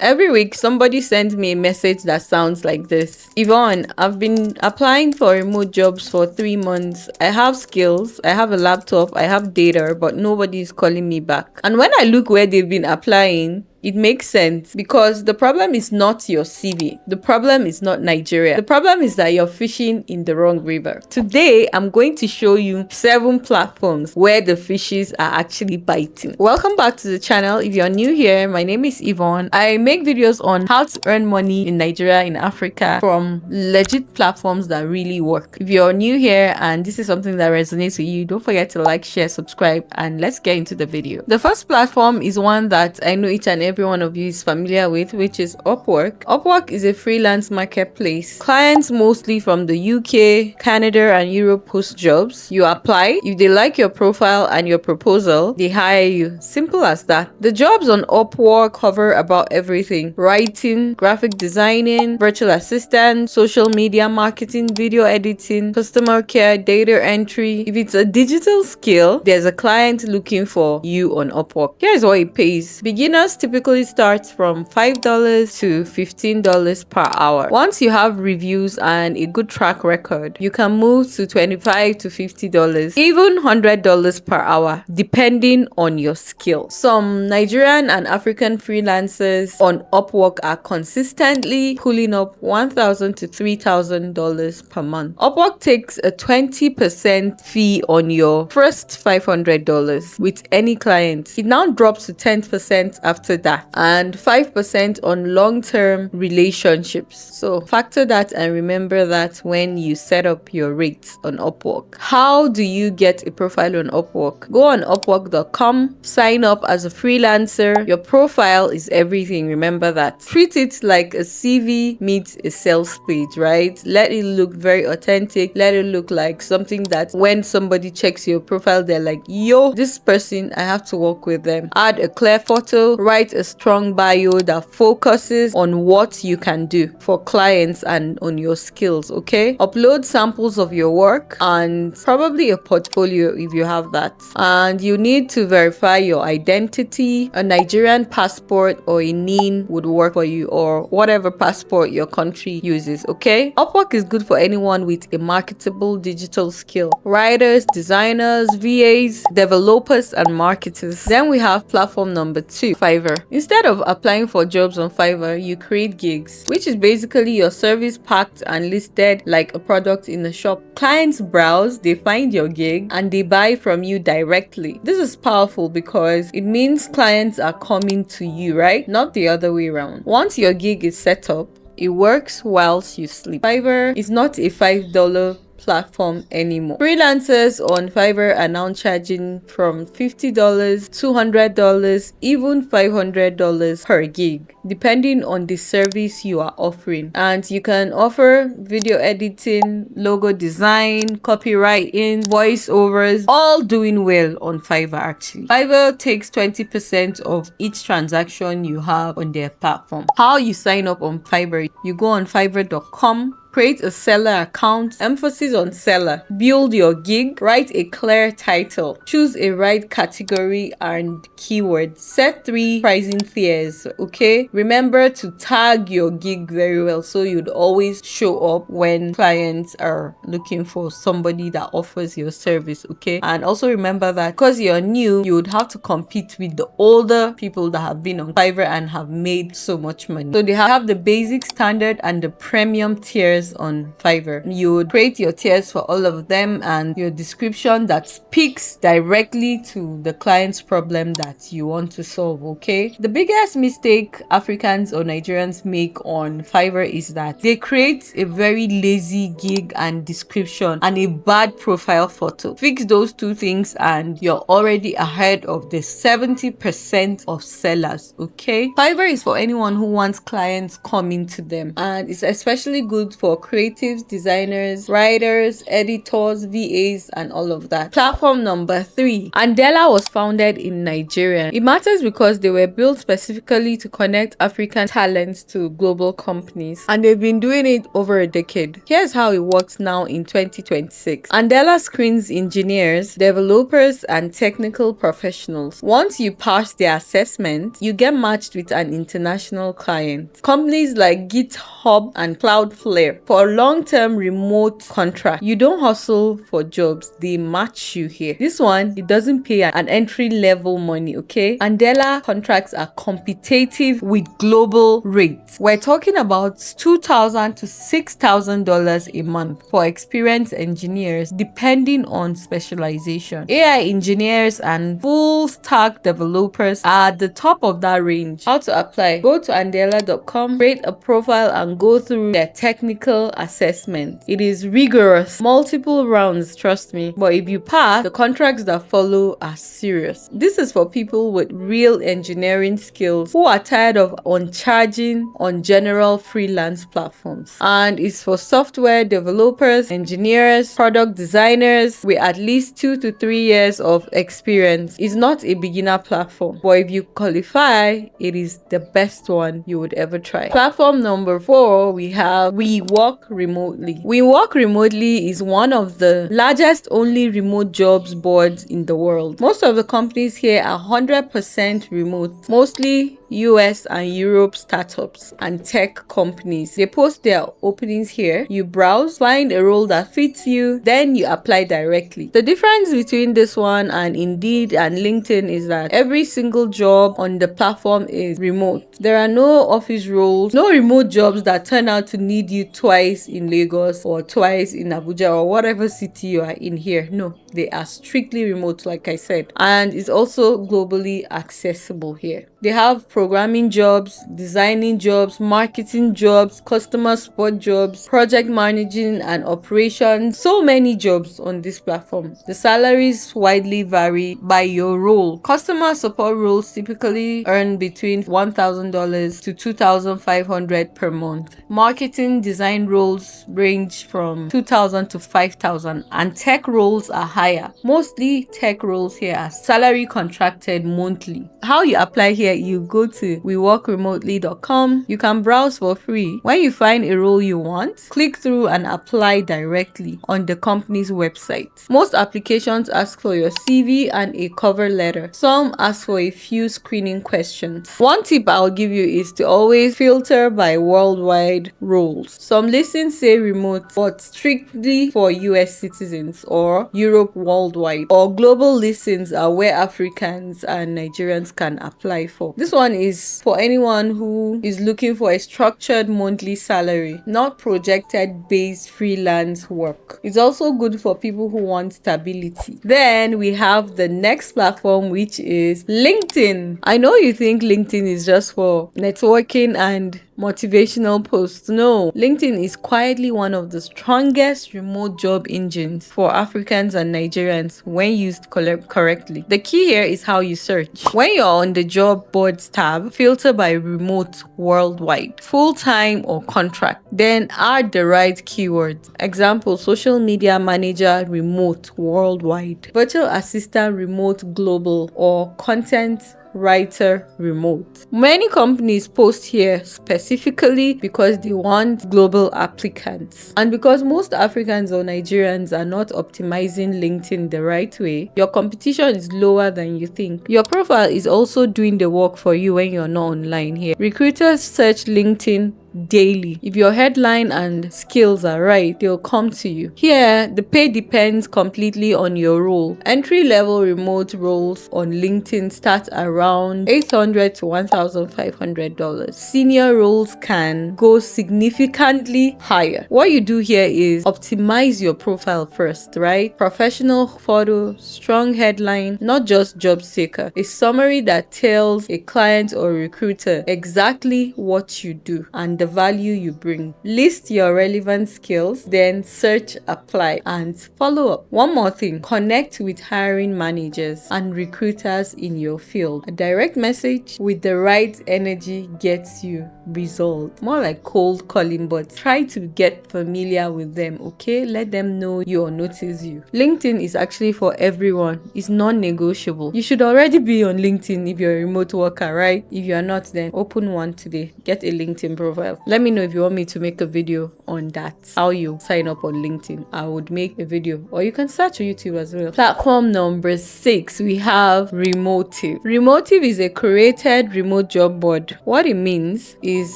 Every week, somebody sends me a message that sounds like this. Yvonne, I've been applying for remote jobs for 3 months. I have skills, I have a laptop, I have data, but nobody is calling me back. And when I look where they've been applying, it makes sense because the problem is not your CV. The problem is not Nigeria. The problem is that you're fishing in the wrong river. Today, I'm going to show you 7 platforms where the fishes are actually biting. Welcome back to the channel. If you're new here, my name is Yvonne. I make videos on how to earn money in Nigeria, in Africa from legit platforms that really work. If you're new here and this is something that resonates with you, don't forget to like, share, subscribe, and let's get into the video. The first platform is one that I know each and every one of you is familiar with, which is Upwork. Upwork is a freelance marketplace. Clients mostly from the UK, Canada, and Europe post jobs. You apply. If they like your profile and your proposal, they hire you. Simple as that. The jobs on Upwork cover about everything: writing, graphic designing, virtual assistant, social media marketing, video editing, customer care, data entry. If it's a digital skill, there's a client looking for you on Upwork. Here's what it pays. Beginners typically starts from $5 to $15 per hour. Once you have reviews and a good track record, you can move to $25 to $50, even $100 per hour, depending on your skill. Some Nigerian and African freelancers on Upwork are consistently pulling up $1,000 to $3,000 per month. Upwork takes a 20% fee on your first $500 with any client. It now drops to 10% after that, and 5% on long-term relationships. So factor that and remember that when you set up your rates on Upwork. How do you get a profile on Upwork? Go on upwork.com, sign up as a freelancer. Your profile is everything, remember that. Treat it like a CV meets a sales page, right? Let it look very authentic. Let it look like something that when somebody checks your profile, they're like, yo, this person, I have to work with them. Add a clear photo, write a strong bio that focuses on what you can do for clients and on your skills, okay? Upload samples of your work and probably a portfolio if you have that. And you need to verify your identity. A Nigerian passport or a NIN would work for you, or whatever passport your country uses, okay? Upwork is good for anyone with a marketable digital skill. Writers, designers, VAs, developers, and marketers. Then we have platform number 2, Fiverr. Instead of applying for jobs on Fiverr, you create gigs, which is basically your service packed and listed like a product in a shop. Clients browse, they find your gig, and they buy from you directly. This is powerful because it means clients are coming to you, right? Not the other way around. Once your gig is set up, it works whilst you sleep. Fiverr is not a $5 platform anymore. Freelancers on Fiverr are now charging from $50, $200, even $500 per gig, depending on the service you are offering. And you can offer video editing, logo design, copywriting, voiceovers, all doing well on Fiverr actually. Fiverr takes 20% of each transaction you have on their platform. How you sign up on Fiverr: you go on fiverr.com, create a seller account, emphasis on seller, build your gig, write a clear title, choose a right category and keyword, set 3 pricing tiers, okay? Remember to tag your gig very well so you'd always show up when clients are looking for somebody that offers your service, okay? And also remember that because you're new, you would have to compete with the older people that have been on Fiverr and have made so much money. So they have the basic, standard, and the premium tiers on Fiverr. You would create your tiers for all of them and your description that speaks directly to the client's problem that you want to solve, okay? The biggest mistake Africans or Nigerians make on Fiverr is that they create a very lazy gig and description and a bad profile photo. Fix those 2 things and you're already ahead of the 70% of sellers, okay? Fiverr is for anyone who wants clients coming to them, and it's especially good for for creatives, designers, writers, editors, VAs, and all of that. Platform number 3. Andela was founded in Nigeria. It matters because they were built specifically to connect African talents to global companies, and they've been doing it over a decade. Here's how it works now in 2026. Andela screens engineers, developers, and technical professionals. Once you pass their assessment, you get matched with an international client. Companies like GitHub and Cloudflare for long-term remote contract. You don't hustle for jobs, they match you here. This one, it doesn't pay an entry-level money, okay? Andela contracts are competitive with global rates. We're talking about $2,000 to $6,000 a month for experienced engineers depending on specialization. AI engineers and full stack developers are at the top of that range. How to apply? Go to andela.com, create a profile, and go through their technical assessment. It is rigorous, multiple rounds, trust me. But if you pass, the contracts that follow are serious. This is for people with real engineering skills who are tired of charging on general freelance platforms. And it's for software developers, engineers, product designers with at least 2 to 3 years of experience. It's not a beginner platform, but if you qualify, it is the best one you would ever try. Platform number 4, we have We Work Remotely. We Work Remotely is one of the largest only remote jobs boards in the world. Most of the companies here are 100% remote, mostly US and Europe startups and tech companies. They post their openings here. You browse, find a role that fits you, then you apply directly. The difference between this one and Indeed and LinkedIn is that every single job on the platform is remote. There are no office roles, no remote jobs that turn out to need you twice in Lagos or twice in Abuja or whatever city you are in here. No, they are strictly remote, like I said, and it's also globally accessible here. They have programming jobs, designing jobs, marketing jobs, customer support jobs, project managing and operations. So many jobs on this platform. The salaries widely vary by your role. Customer support roles typically earn between $1,000 to $2,500 per month. Marketing design roles range from $2,000 to $5,000, and tech roles are higher. Mostly tech roles here are salary contracted monthly. How you apply here? You go to weworkremotely.com. You can browse for free. When you find a role you want, click through and apply directly on the company's website. Most applications ask for your CV and a cover letter. Some ask for a few screening questions. One tip I'll give you is to always filter by worldwide roles. Some listings say remote, but strictly for US citizens, or Europe worldwide, or global listings are where Africans and Nigerians can apply for. This one is for anyone who is looking for a structured monthly salary, not projected based freelance work. It's also good for people who want stability. Then we have the next platform, which is LinkedIn. I know you think LinkedIn is just for networking and motivational posts. No, LinkedIn is quietly one of the strongest remote job engines for Africans and Nigerians when used correctly. The key here is how you search. When you're on the job boards tab, filter by remote worldwide, full-time or contract, then add the right keywords. Example, social media manager remote worldwide, virtual assistant remote global, or content writer remote. Many companies post here specifically because they want global applicants, and because most Africans or Nigerians are not optimizing LinkedIn the right way, your competition is lower than you think. Your profile is also doing the work for you when you're not online here. Recruiters search LinkedIn daily. If your headline and skills are right, they'll come to you. Here, the pay depends completely on your role. Entry-level remote roles on LinkedIn start around $800 to $1,500. Senior roles can go significantly higher. What you do here is optimize your profile first, right? Professional photo, strong headline, not just job seeker. A summary that tells a client or recruiter exactly what you do and the value you bring. List your relevant skills, then search, apply, and follow up. One more thing, connect with hiring managers and recruiters in your field. A direct message with the right energy gets you results. More like cold calling, but try to get familiar with them, okay? Let them know you or notice you. LinkedIn is actually for everyone. It's non-negotiable. You should already be on LinkedIn if you're a remote worker, right? If you're not, then open one today. Get a LinkedIn profile. Let me know if you want me to make a video on that, how you sign up on LinkedIn. I would make a video, or you can search on YouTube as well. Platform number 6, we have Remotive. Remotive is a curated remote job board. What it means is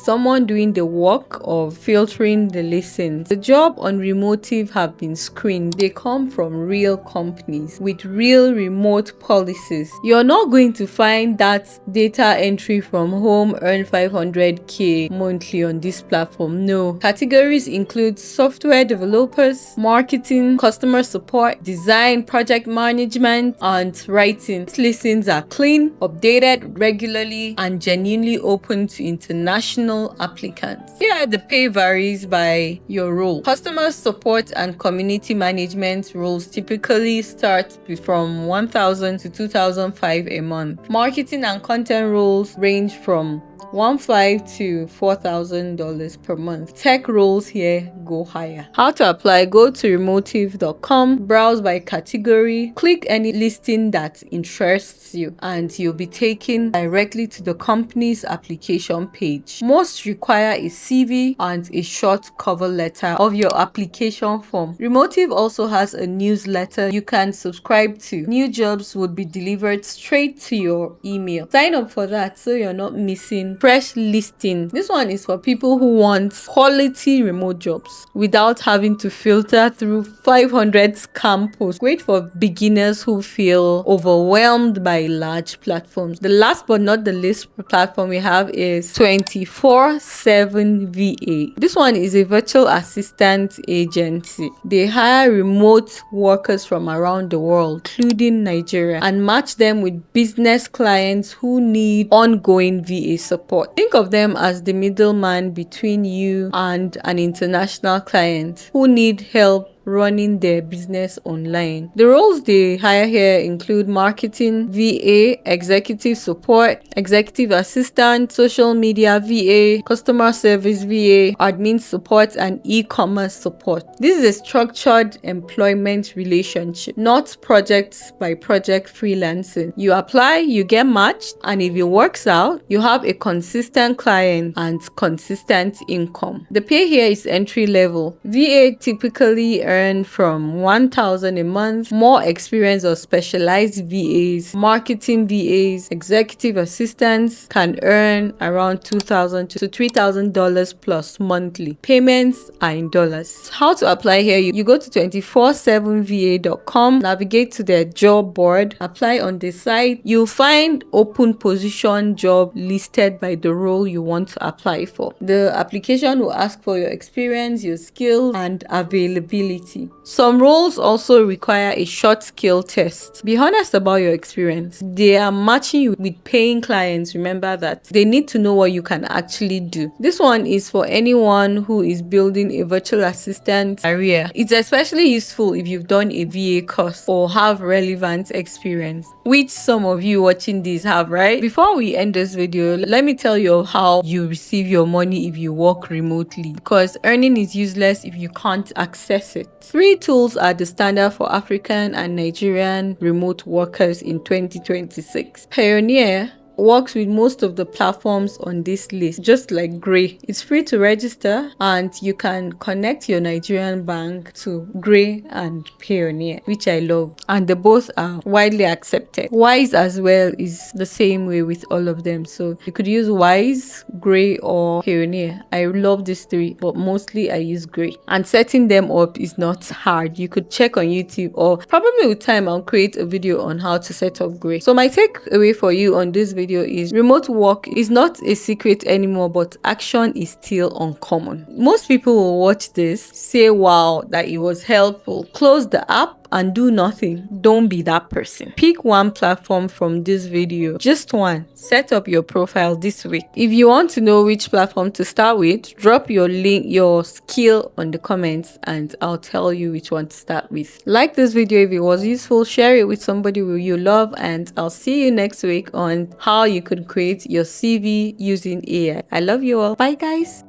someone doing the work of filtering the listings. The job on Remotive have been screened. They come from real companies with real remote policies. You're not going to find that data entry from home earn 500k monthly on this platform. No. Categories include software developers, marketing, customer support, design, project management, and writing. These listings are clean, updated regularly, and genuinely open to international applicants. Here, the pay varies by your role. Customer support and community management roles typically start from 1,000 to 2,005 a month. Marketing and content roles range from $1,500 to $4,000 per month. Tech roles here go higher. How to apply? Go to remotive.com, browse by category, click any listing that interests you, and you'll be taken directly to the company's application page. Most require a CV and a short cover letter of your application form. Remotive also has a newsletter you can subscribe to. New jobs would be delivered straight to your email. Sign up for that so you're not missing fresh listing. This one is for people who want quality remote jobs without having to filter through 500 scam posts. Great for beginners who feel overwhelmed by large platforms. The last but not the least platform we have is 24/7 VA. This one is a virtual assistant agency. They hire remote workers from around the world, including Nigeria, and match them with business clients who need ongoing VA support. Think of them as the middleman between you and an international client who need help running their business online. The roles they hire here include marketing VA, executive support, executive assistant, social media VA, customer service VA, admin support, and e-commerce support. This is a structured employment relationship, not project by project freelancing. You apply, you get matched, and if it works out, you have a consistent client and consistent income. The pay here is entry level. VA typically earn from 1,000 a month. More experienced or specialized VAs, marketing VAs, executive assistants can earn around $2,000 to $3,000 plus monthly. Payments are in dollars. How to apply here? You go to 247va.com, navigate to their job board, apply on the site. You'll find open position job listed by the role you want to apply for. The application will ask for your experience, your skills, and availability. Some roles also require a short skill test. Be honest about your experience. They are matching you with paying clients. Remember that. They need to know what you can actually do. This one is for anyone who is building a virtual assistant career. It's especially useful if you've done a VA course or have relevant experience, which some of you watching this have, right? Before we end this video, let me tell you how you receive your money if you work remotely, because earning is useless if you can't access it. 3 tools are the standard for African and Nigerian remote workers in 2026. Pioneer works with most of the platforms on this list, just like Gray. It's free to register, and you can connect your Nigerian bank to Gray and Pioneer, which I love, and they both are widely accepted. Wise as well is the same way with all of them, so you could use Wise, Gray, or Pioneer. I love these 3, but mostly I use Gray, and setting them up is not hard. You could check on YouTube, or probably with time I'll create a video on how to set up Gray. So my takeaway for you on this video is remote work is not a secret anymore, but action is still uncommon. Most people will watch this, say wow, that it was helpful, close the app, and do nothing. Don't be that person. Pick one platform from this video, just one. Set up your profile this week. If you want to know which platform to start with, drop your link, your skill on the comments, and I'll tell you which one to start with. Like this video if it was useful, share it with somebody who you love, and I'll see you next week on how you could create your CV using AI. I love you all. Bye guys.